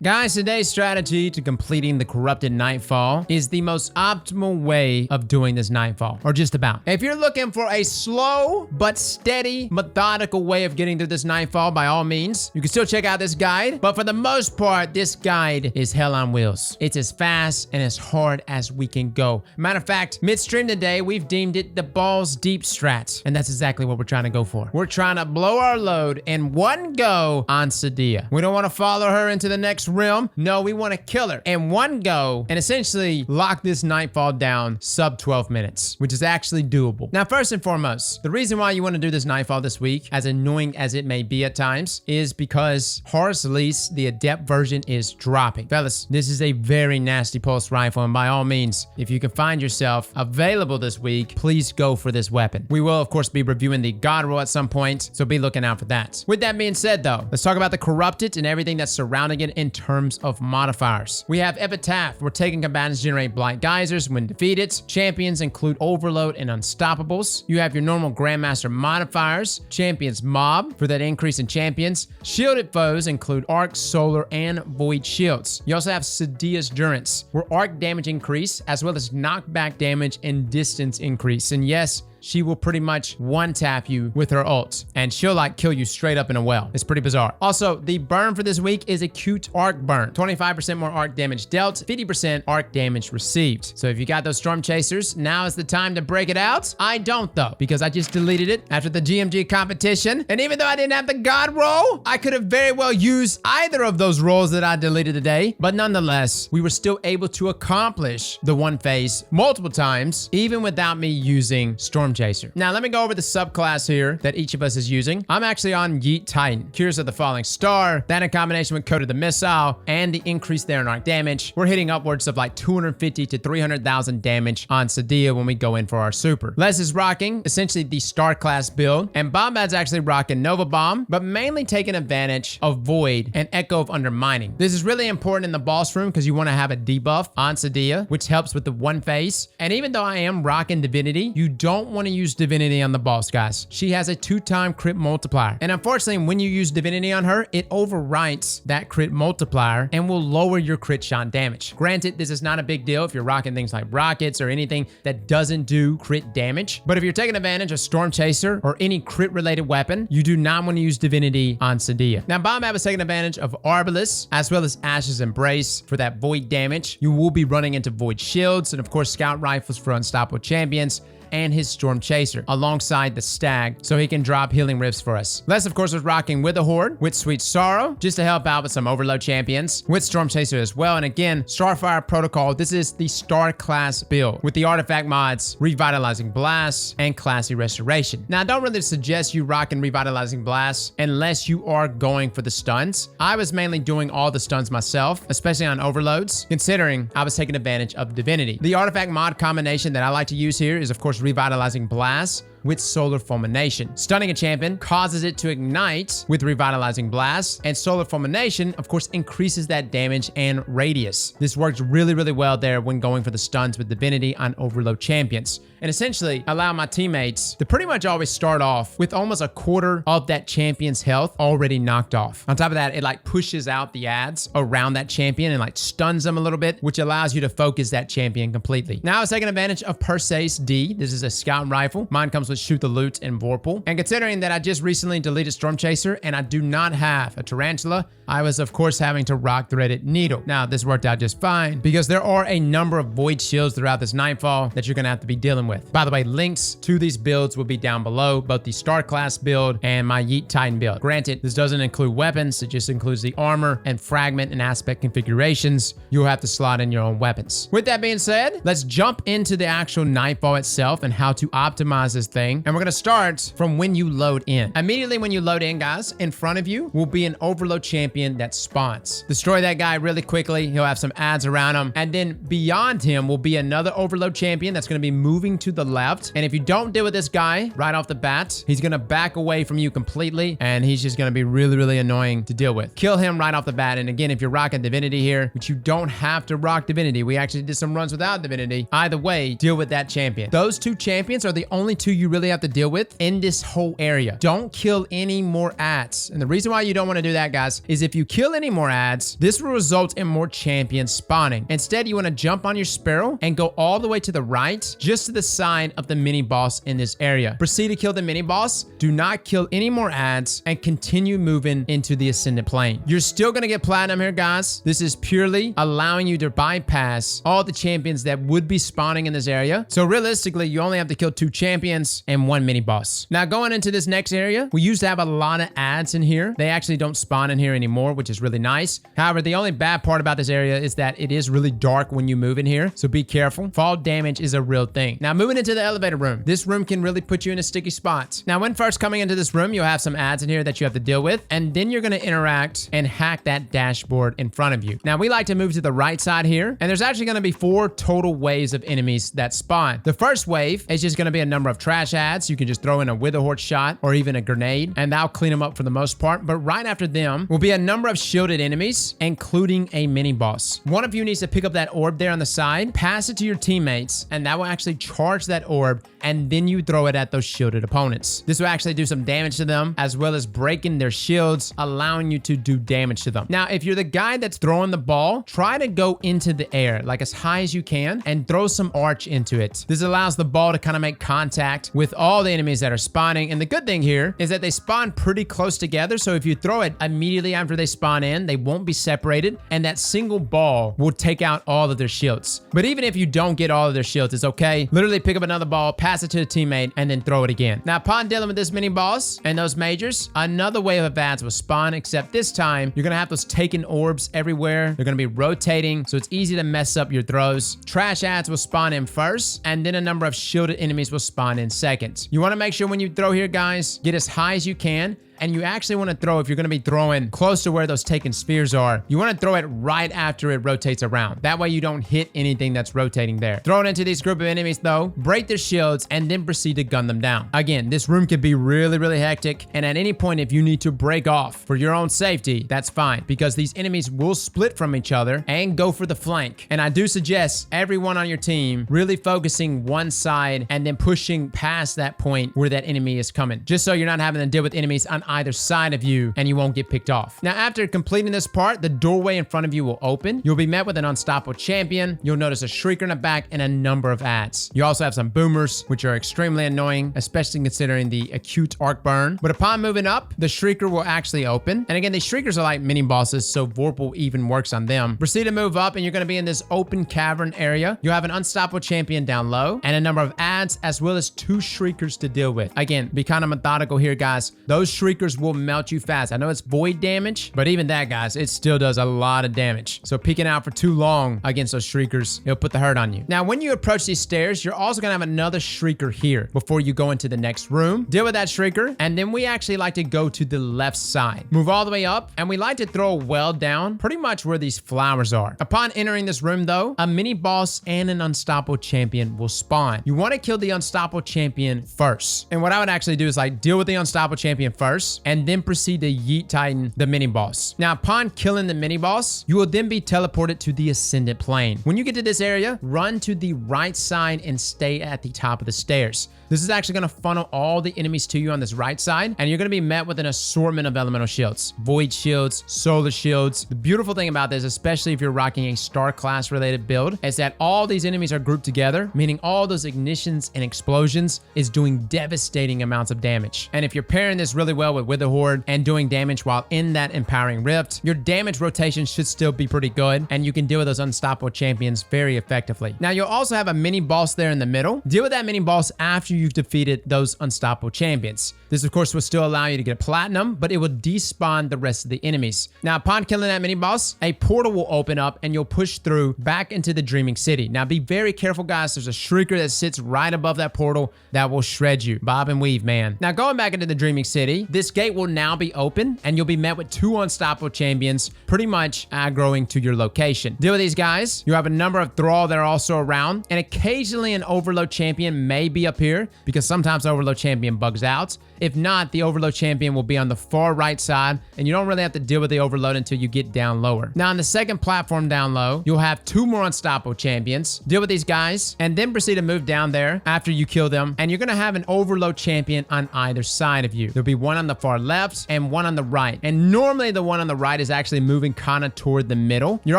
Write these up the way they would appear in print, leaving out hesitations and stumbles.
Guys, today's strategy to completing the corrupted Nightfall is the most optimal way of doing this Nightfall, or just about. If you're looking for a slow but steady, methodical way of getting through this Nightfall, by all means, you can still check out this guide, but for the most part, this guide is hell on wheels. It's as fast and as hard as we can go. Matter of fact, midstream today, we've deemed it the balls deep strat, and that's exactly what we're trying to go for. We're trying to blow our load in one go on Sedia. We don't want to follow her into the next realm. No, we want to kill her in one go and essentially lock this Nightfall down sub 12 minutes, which is actually doable. Now, first and foremost, the reason why you want to do this Nightfall this week, as annoying as it may be at times, is because Horus Elise, the adept version, is dropping. Fellas, this is a very nasty pulse rifle, and by all means, if you can find yourself available this week, please go for this weapon. We will, of course, be reviewing the God roll at some point, so be looking out for that. With that being said, though, let's talk about the corrupted and everything that's surrounding it in terms of modifiers. We have Epitaph, where taking combatants generate blight geysers when defeated. Champions include Overload and Unstoppables. You have your normal Grandmaster modifiers. Champions Mob, for that increase in champions. Shielded foes include Arc, Solar, and Void shields. You also have Sedia's Durance, where arc damage increase, as well as knockback damage and distance increase. And yes, she will pretty much one-tap you with her ult, and she'll like kill you straight up in a well. It's pretty bizarre. Also, the burn for this week is acute arc burn. 25% more arc damage dealt, 50% arc damage received. So if you got those storm chasers, now is the time to break it out. I don't though, because I just deleted it after the GMG competition. And even though I didn't have the God roll, I could have very well used either of those rolls that I deleted today. But nonetheless, we were still able to accomplish the one phase multiple times, even without me using Storm Chaser. Now, let me go over the subclass here that each of us is using. I'm actually on Yeet Titan, Cures of the Falling Star, that in combination with Code of the Missile and the increase there in arc damage. We're hitting upwards of like 250 to 300,000 damage on Sedia when we go in for our super. Les is rocking essentially the Star class build, and Bombad's actually rocking Nova Bomb, but mainly taking advantage of Void and Echo of Undermining. This is really important in the boss room because you want to have a debuff on Sedia, which helps with the one phase. And even though I am rocking Divinity, you don't want to use Divinity on the boss, guys. She has a 2-time crit multiplier, and unfortunately when you use Divinity on her, it overwrites that crit multiplier and will lower your crit shot damage. Granted, this is not a big deal if you're rocking things like rockets or anything that doesn't do crit damage, but if you're taking advantage of Storm Chaser or any crit related weapon, you do not want to use Divinity on Sedia. Now, Bombad was taking advantage of Arbalest as well as Ash's Embrace for that Void damage. You will be running into Void shields and of course Scout Rifles for unstoppable champions, and his Storm Chaser alongside the Stag so he can drop healing rifts for us. Les, of course, was rocking with a Horde with Sweet Sorrow just to help out with some Overload champions with Storm Chaser as well. And again, Starfire Protocol, this is the Star class build with the artifact mods Revitalizing Blast and Classy Restoration. Now, I don't really suggest you rocking Revitalizing Blast unless you are going for the stuns. I was mainly doing all the stuns myself, especially on overloads, considering I was taking advantage of Divinity. The artifact mod combination that I like to use here is, of course, Revitalizing Blast with Solar Fulmination. Stunning a champion causes it to ignite with Revitalizing Blast, and Solar Fulmination, of course, increases that damage and radius. This works really, really well there when going for the stuns with Divinity on Overload champions, and essentially allow my teammates to pretty much always start off with almost a quarter of that champion's health already knocked off. On top of that, it like pushes out the ads around that champion and like stuns them a little bit, which allows you to focus that champion completely. Now I was taking advantage of Perseus D. This is a scout rifle. Mine comes with Shoot the Loot and Vorpal. And considering that I just recently deleted Storm Chaser and I do not have a Tarantula, I was of course having to rock Threaded Needle. Now this worked out just fine because there are a number of Void shields throughout this Nightfall that you're gonna have to be dealing with. By the way, links to these builds will be down below, both the Star class build and my Yeet Titan build. Granted, this doesn't include weapons, it just includes the armor and fragment and aspect configurations. You'll have to slot in your own weapons. With that being said, let's jump into the actual Nightfall itself and how to optimize this thing. And we're gonna start from when you load in. Immediately when you load in, guys, in front of you will be an Overload champion that spawns. Destroy that guy really quickly. He'll have some ads around him. And then beyond him will be another Overload champion that's gonna be moving to the left. And if you don't deal with this guy right off the bat, he's gonna back away from you completely, and he's just gonna be really, really annoying to deal with. Kill him right off the bat. And again, if you're rocking Divinity here, which you don't have to rock Divinity, we actually did some runs without Divinity. Either way, deal with that champion. Those two champions are the only two you you really have to deal with in this whole area. Don't kill any more ads. And the reason why you don't want to do that, guys, is if you kill any more ads, this will result in more champions spawning. Instead, you want to jump on your sparrow and go all the way to the right, just to the side of the mini boss in this area. Proceed to kill the mini boss. Do not kill any more ads and continue moving into the ascendant plane. You're still going to get platinum here, guys. This is purely allowing you to bypass all the champions that would be spawning in this area. So realistically, you only have to kill 2 champions and 1 mini boss. Now going into this next area, we used to have a lot of ads in here. They actually don't spawn in here anymore, which is really nice. However, the only bad part about this area is that it is really dark when you move in here. So be careful. Fall damage is a real thing. Now moving into the elevator room. This room can really put you in a sticky spot. Now when first coming into this room, you'll have some ads in here that you have to deal with. And then you're going to interact and hack that dashboard in front of you. Now we like to move to the right side here. And there's actually going to be 4 total waves of enemies that spawn. The first wave is just going to be a number of trash ads. You can just throw in a wither horde shot or even a grenade and that'll clean them up for the most part. But right after them will be a number of shielded enemies, including a mini boss. One of you needs to pick up that orb there on the side, pass it to your teammates, and that will actually charge that orb, and then you throw it at those shielded opponents. This will actually do some damage to them, as well as breaking their shields, allowing you to do damage to them. Now, if you're the guy that's throwing the ball, try to go into the air, like as high as you can, and throw some arch into it. This allows the ball to kind of make contact with all the enemies that are spawning. And the good thing here is that they spawn pretty close together. So if you throw it immediately after they spawn in, they won't be separated. And that single ball will take out all of their shields. But even if you don't get all of their shields, it's okay. Literally pick up another ball, pass it to a teammate, and then throw it again. Now, upon dealing with this mini boss and those majors, another wave of ads will spawn, except this time, you're going to have those taken orbs everywhere. They're going to be rotating, so it's easy to mess up your throws. Trash ads will spawn in first, and then a number of shielded enemies will spawn in second. You want to make sure when you throw here, guys, get as high as you can. And you actually want to throw, if you're going to be throwing close to where those taken spheres are, you want to throw it right after it rotates around. That way you don't hit anything that's rotating there. Throw it into these group of enemies though, break their shields, and then proceed to gun them down. Again, this room could be really, really hectic. And at any point, if you need to break off for your own safety, that's fine, because these enemies will split from each other and go for the flank. And I do suggest everyone on your team really focusing one side and then pushing past that point where that enemy is coming, just so you're not having to deal with enemies on either side of you and you won't get picked off. Now, after completing this part, the doorway in front of you will open. You'll be met with an unstoppable champion. You'll notice a Shrieker in the back and a number of ads. You also have some boomers, which are extremely annoying, especially considering the acute arc burn. But upon moving up, the Shrieker will actually open. And again, these Shriekers are like mini bosses, so Vorpal even works on them. Proceed to move up and you're going to be in this open cavern area. You'll have an unstoppable champion down low and a number of ads, as well as 2 Shriekers to deal with. Again, be kind of methodical here, guys. Those Shriekers will melt you fast. I know it's void damage, but even that, guys, it still does a lot of damage. So peeking out for too long against those Shriekers, it'll put the hurt on you. Now, when you approach these stairs, you're also gonna have another Shrieker here before you go into the next room. Deal with that Shrieker, and then we actually like to go to the left side. Move all the way up, and we like to throw a well down pretty much where these flowers are. Upon entering this room, though, a mini boss and an unstoppable champion will spawn. You want to kill the unstoppable champion first. And what I would actually do is like deal with the unstoppable champion first, and then proceed to yeet titan the mini boss. Now, upon killing the mini boss, you will then be teleported to the ascendant plane. When you get to this area, run to the right side and stay at the top of the stairs. This is actually going to funnel all the enemies to you on this right side, and you're going to be met with an assortment of elemental shields, void shields, solar shields. The beautiful thing about this, especially if you're rocking a star class related build, is that all these enemies are grouped together, meaning all those ignitions and explosions is doing devastating amounts of damage. And if you're pairing this really well with Wither Horde and doing damage while in that empowering rift, your damage rotation should still be pretty good, and you can deal with those unstoppable champions very effectively. Now, you'll also have a mini boss there in the middle. Deal with that mini boss after you've defeated those unstoppable champions. This, of course, will still allow you to get platinum, but it will despawn the rest of the enemies. Now, upon killing that mini boss, a portal will open up and you'll push through back into the Dreaming City. Now, be very careful, guys. There's a Shrieker that sits right above that portal that will shred you. Bob and weave, man. Now, going back into the Dreaming City, this gate will now be open and you'll be met with 2 unstoppable champions pretty much aggroing to your location. Deal with these guys. You have a number of Thrall that are also around, and occasionally an Overload champion may be up here because sometimes Overload champion bugs out. If not, the overload champion will be on the far right side, and you don't really have to deal with the overload until you get down lower. Now, on the second platform down low, you'll have 2 more unstoppable champions. Deal with these guys, and then proceed to move down there after you kill them, and you're gonna have an overload champion on either side of you. There'll be one on the far left and one on the right, and normally the one on the right is actually moving kind of toward the middle. You're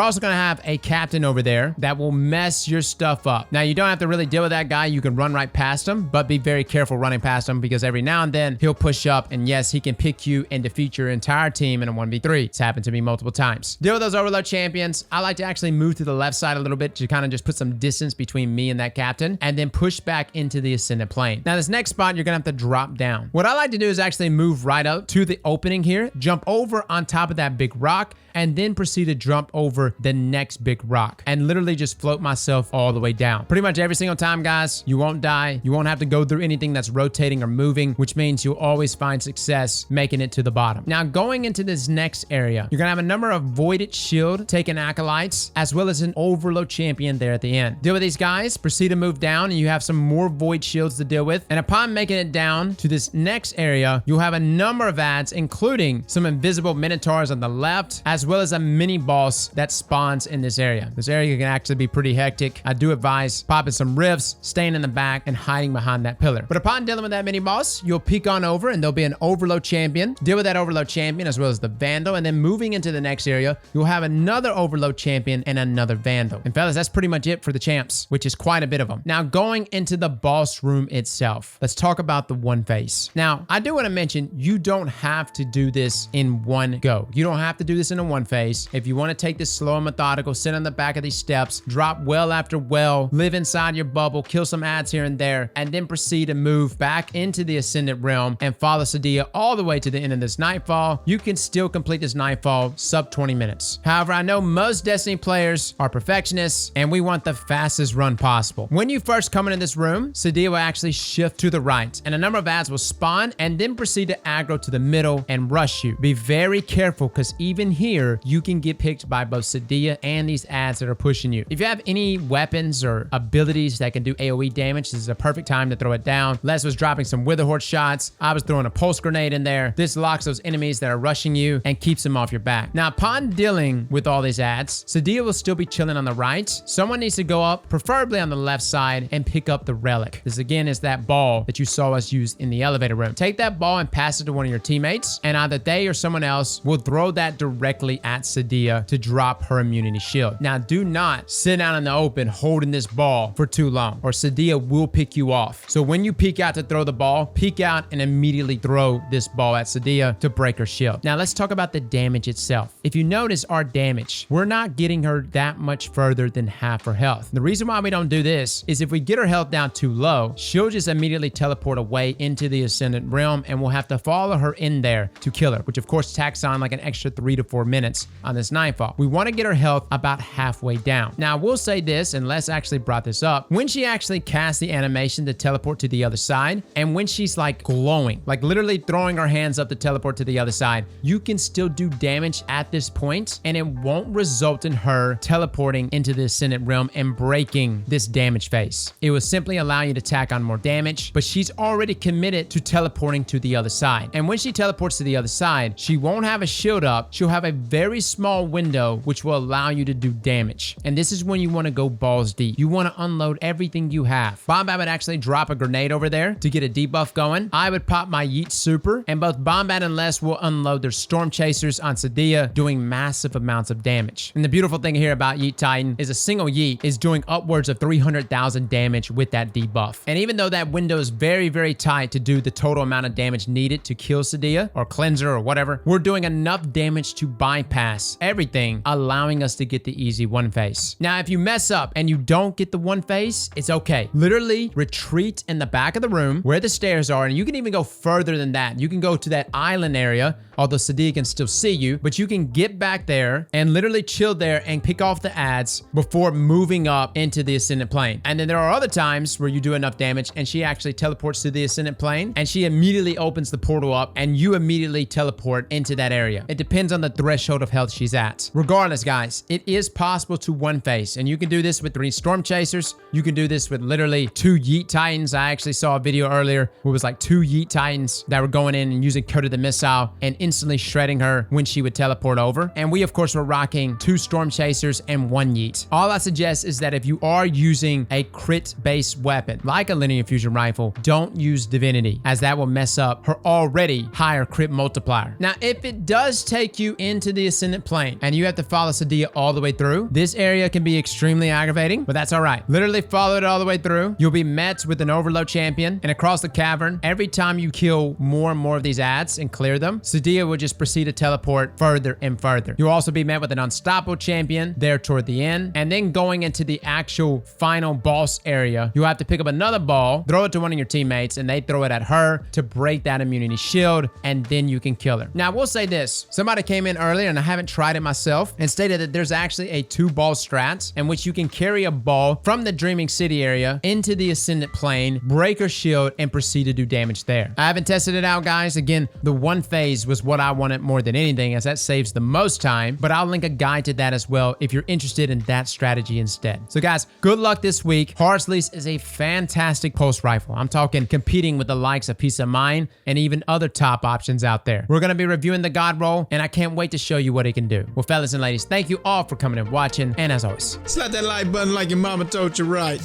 also gonna have a captain over there that will mess your stuff up. Now, you don't have to really deal with that guy. You can run right past him, but be very careful running past him because every now and then he'll push up, and yes, he can pick you and defeat your entire team in a 1v3. It's happened to me multiple times. Deal with those overload champions. I like to actually move to the left side a little bit to kind of just put some distance between me and that captain, and then push back into the ascendant plane. Now, this next spot, you're gonna have to drop down. What I like to do is actually move right out to the opening here, jump over on top of that big rock, and then proceed to jump over the next big rock and literally just float myself all the way down. Pretty much every single time, guys, you won't die. You won't have to go through anything that's rotating or moving, which means you'll always find success making it to the bottom. Now, going into this next area, you're gonna have a number of voided shield taking acolytes, as well as an overload champion there at the end. Deal with these guys, proceed to move down, and you have some more void shields to deal with. And upon making it down to this next area, you'll have a number of ads, including some invisible minotaurs on the left, as well as a mini boss that spawns in this area. This area can actually be pretty hectic. I do advise popping some rifts, staying in the back, and hiding behind that pillar. But upon dealing with that mini boss, you'll peek on over, and there'll be an overload champion. Deal with that overload champion as well as the vandal, and then moving into the next area, you'll have another overload champion and another vandal. And fellas, that's pretty much it for the champs, which is quite a bit of them. Now, going into the boss room itself, let's talk about the one face. Now, I do want to mention, you don't have to do this in one go. You don't have to do this in a one face. If you want to take this slow and methodical, sit on the back of these steps, drop well after well, live inside your bubble, kill some ads here and there, and then proceed to move back into the Ascendant Realm and follow Sedia all the way to the end of this Nightfall, you can still complete this Nightfall sub 20 minutes. However, I know most Destiny players are perfectionists, and we want the fastest run possible. When you first come into this room, Sedia will actually shift to the right, and a number of ads will spawn and then proceed to aggro to the middle and rush you. Be very careful, because even here, you can get picked by both Sedia and these ads that are pushing you. If you have any weapons or abilities that can do AoE damage, this is a perfect time to throw it down. Les was dropping some Witherhorde shots. I was throwing a pulse grenade in there. This locks those enemies that are rushing you and keeps them off your back. Now, upon dealing with all these ads, Sedia will still be chilling on the right. Someone needs to go up, preferably on the left side, and pick up the relic. This again is that ball that you saw us use in the elevator room. Take that ball and pass it to one of your teammates, and either they or someone else will throw that directly at Sedia to drop her immunity shield. Now, do not sit down in the open holding this ball for too long, or Sedia will pick you off. So when you peek out to throw the ball, peek out and immediately throw this ball at Sedia to break her shield. Now, let's talk about the damage itself. If you notice our damage, we're not getting her that much further than half her health. The reason why we don't do this is if we get her health down too low, she'll just immediately teleport away into the Ascendant Realm, and we'll have to follow her in there to kill her, which of course tacks on like an extra 3 to 4 minutes on this Nightfall. We want to get her health about halfway down. Now, we'll say this, and Les actually brought this up, when she actually casts the animation to teleport to the other side, and when she's like glowing, like literally throwing her hands up to teleport to the other side, you can still do damage at this point, and it won't result in her teleporting into the Ascendant Realm and breaking this damage phase. It will simply allow you to tack on more damage, but she's already committed to teleporting to the other side. And when she teleports to the other side, she won't have a shield up. She'll have a very small window which will allow you to do damage. And this is when you want to go balls deep. You want to unload everything you have. Bombad would actually drop a grenade over there to get a debuff going. I would pop my Yeet Super, and both Bombad and Les will unload their Storm Chasers on Sedia, doing massive amounts of damage. And the beautiful thing here about Yeet Titan is a single Yeet is doing upwards of 300,000 damage with that debuff. And even though that window is very, very tight to do the total amount of damage needed to kill Sedia or cleanse her or whatever, we're doing enough damage to bypass everything, allowing us to get the easy one face. Now, if you mess up and you don't get the one face, it's okay. Literally retreat in the back of the room where the stairs are, and you can even go further than that. You can go to that island area, although Sedia can still see you, but you can get back there and literally chill there and pick off the ads before moving up into the Ascendant Plane. And then there are other times where you do enough damage and she actually teleports to the Ascendant Plane, and she immediately opens the portal up and you immediately teleport into that area. It depends on the threshold of health she's at. Regardless, guys, it is possible to one face, and you can do this with 3 Storm Chasers. You can do this with literally 2 Yeet Titans. I actually saw a video earlier where it was like 2 Yeet Titans that were going in and using Code of the Missile and instantly shredding her when she would teleport over. And we, of course, were rocking 2 Storm Chasers and 1 Yeet. All I suggest is that if you are using a crit-based weapon, like a linear fusion rifle, don't use Divinity, as that will mess up her already higher crit multiplier. Now, if it does take you into the Ascendant Plane and you have to follow Sedia all the way through, this area can be extremely aggravating, but that's all right. Literally follow it all the way through. You'll be met with an Overload champion, and across the cavern, every time you kill more and more of these ads and clear them, Sedia will just proceed to teleport further and further. You'll also be met with an Unstoppable champion there toward the end, and then going into the actual final boss area, you'll have to pick up another ball, throw it to one of your teammates, and they throw it at her to break that immunity shield, and then you can kill her. Now, we'll say this. Somebody came in earlier, and I haven't tried it myself, and stated that there's actually a 2-ball strat in which you can carry a ball from the Dreaming City area into the Ascendant Plane, break her shield, and proceed to do damage there. I haven't tested it out, guys. Again, the 1 phase was what I wanted more than anything, as that saves the most time, but I'll link a guide to that as well if you're interested in that strategy instead. So guys, good luck this week. Horsley's is a fantastic pulse rifle. I'm talking competing with the likes of Peace of Mind and even other top options out there. We're going to be reviewing the God Roll, and I can't wait to show you what it can do. Well, fellas and ladies, thank you all for coming and watching, and as always, slap that like button like your mama told you right.